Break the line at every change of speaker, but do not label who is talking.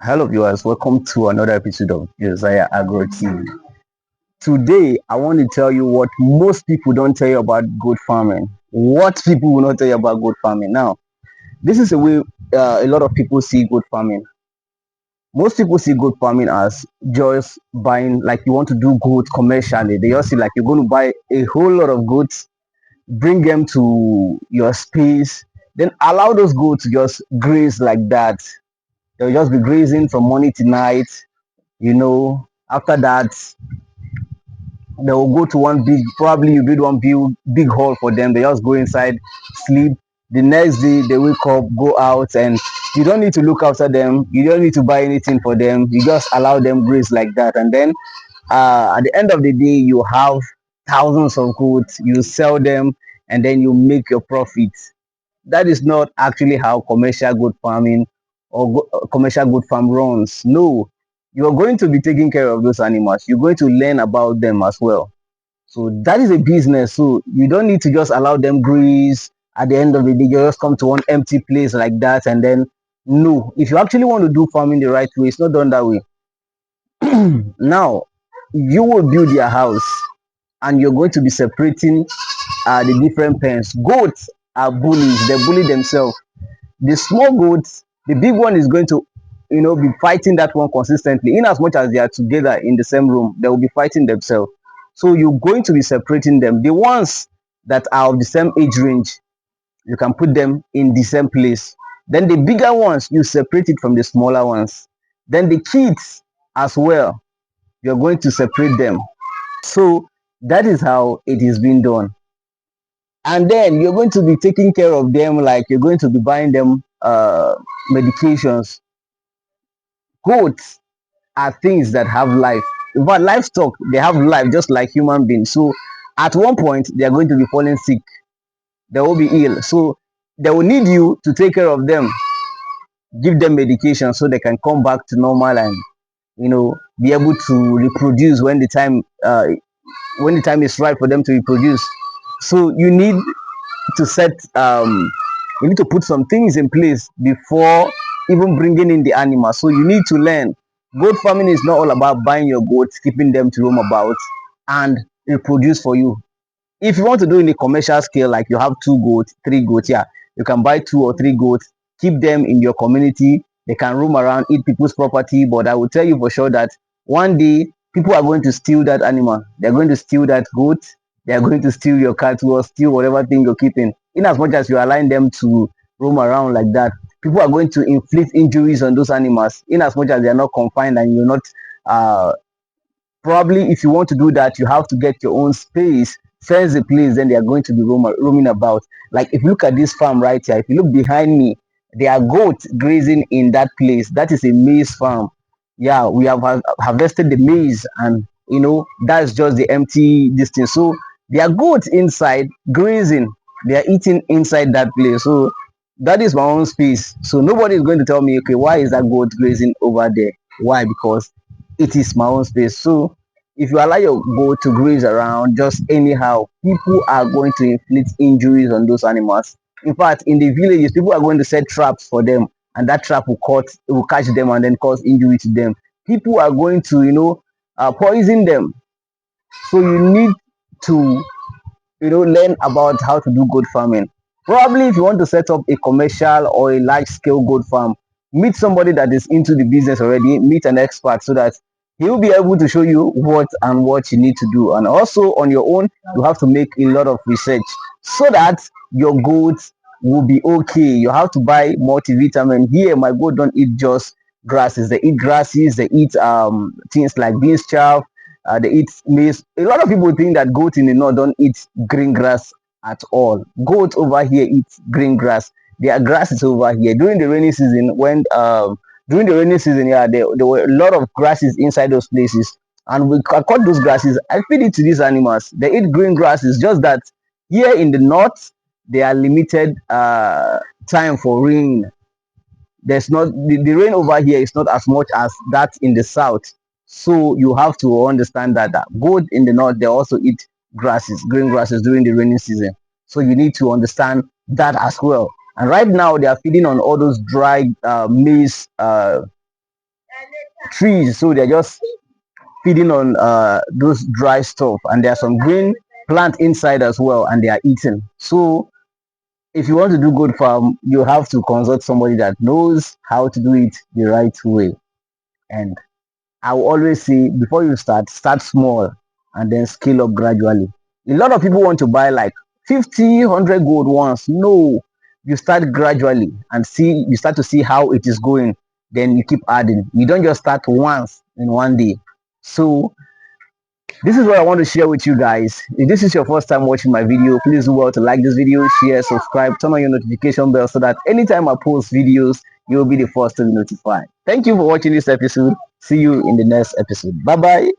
Hello viewers, welcome to another episode of Josiah Agro TV. Today, I want to tell you what most people don't tell you about goat farming. What people will not tell you about goat farming. Now, this is a way a lot of people see goat farming. Most people see goat farming as just buying, like you want to do goat commercially. They just see like you're going to buy a whole lot of goats, bring them to your space, then allow those goats to just graze like that. They'll just be grazing from morning to night. After that they will go to one big, probably you build one big hall for them. They just go inside, sleep. The next day they wake up, go out, and you don't need to look after them, you don't need to buy anything for them, you just allow them graze like that. And then at the end of the day you have thousands of goods, you sell them, and then you make your profit. That is not actually how commercial goat farming or commercial goat farm runs. No, you're going to be taking care of those animals. You're going to learn about them as well. So that is a business. So you don't need to just allow them graze. At the end of the day, you just come to one empty place like that, and then no. If you actually want to do farming the right way, it's not done that way. Now, you will build your house, and you're going to be separating the different pens. Goats are bullies. They bully themselves. The small goats, the big one is going to, be fighting that one consistently. In as much as they are together in the same room, they will be fighting themselves. So you're going to be separating them. The ones that are of the same age range, you can put them in the same place. Then the bigger ones, you separate it from the smaller ones. Then the kids as well, you're going to separate them. So that is how it is being done. And then you're going to be taking care of them, like you're going to be buying them medications. Goats are things that have life. But livestock, they have life just like human beings. So at one point they are going to be falling sick, they will be ill, so they will need you to take care of them, give them medication so they can come back to normal, and be able to reproduce when the time is right for them to reproduce. So to set you need to put some things in place before even bringing in the animal. So you need to learn. Goat farming is not all about buying your goats, keeping them to roam about, and reproduce for you. If you want to do in a commercial scale, like you have two goats, three goats, yeah, you can buy two or three goats, keep them in your community. They can roam around, eat people's property. But I will tell you for sure that one day people are going to steal that animal. They're going to steal that goat. They are going to steal your cattle or steal whatever thing you're keeping. In as much as you align them to roam around like that, people are going to inflict injuries on those animals. In as much as they are not confined and you're not uh, probably, if you want to do that, you have to get your own space, fence the place, then they are going to be roaming about. Like if you look at this farm right here, if you look behind me, there are goats grazing in that place. That is a maize farm. Yeah, we have harvested the maize, and that's just the empty distance. So there are goats inside grazing. They are eating inside that place. So that is my own space. So nobody is going to tell me, okay, why is that goat grazing over there? Why? Because it is my own space. So if you allow your goat to graze around just anyhow, people are going to inflict injuries on those animals. In fact, in the villages, people are going to set traps for them, and that trap will catch them and then cause injury to them. People are going to, poison them. So you need to, learn about how to do goat farming. Probably if you want to set up a commercial or a large scale goat farm, meet somebody that is into the business already, meet an expert, so that he will be able to show you what you need to do. And also on your own, you have to make a lot of research so that your goats will be okay. You have to buy multivitamin. Here my goat don't eat just grasses, they eat grasses, they eat things like beans chaff, they eat maize. A lot of people think that goat in the north don't eat green grass at all. Goats over here eat green grass. There are grasses over here during the rainy season. When during the rainy season, yeah, there were a lot of grasses inside those places, and we cut those grasses and feed it to these animals. They eat green grasses. Just that here in the north, there are limited time for rain. There's not the rain over here is not as much as that in the south. So you have to understand that goat in the north, they also eat grasses, green grasses during the rainy season. So you need to understand that as well. And right now they are feeding on all those dry maize trees, so they're just feeding on those dry stuff, and there's some green plant inside as well, and they are eating. So if you want to do good farm, you have to consult somebody that knows how to do it the right way. And I will always say, before you start small and then scale up gradually. A lot of people want to buy like 50, 100 gold once. No, you start gradually and you start to see how it is going. Then you keep adding. You don't just start once in one day. So this is what I want to share with you guys. If this is your first time watching my video, please do well to like this video, share, subscribe, turn on your notification bell so that anytime I post videos, you will be the first to be notified. Thank you for watching this episode. See you in the next episode. Bye bye.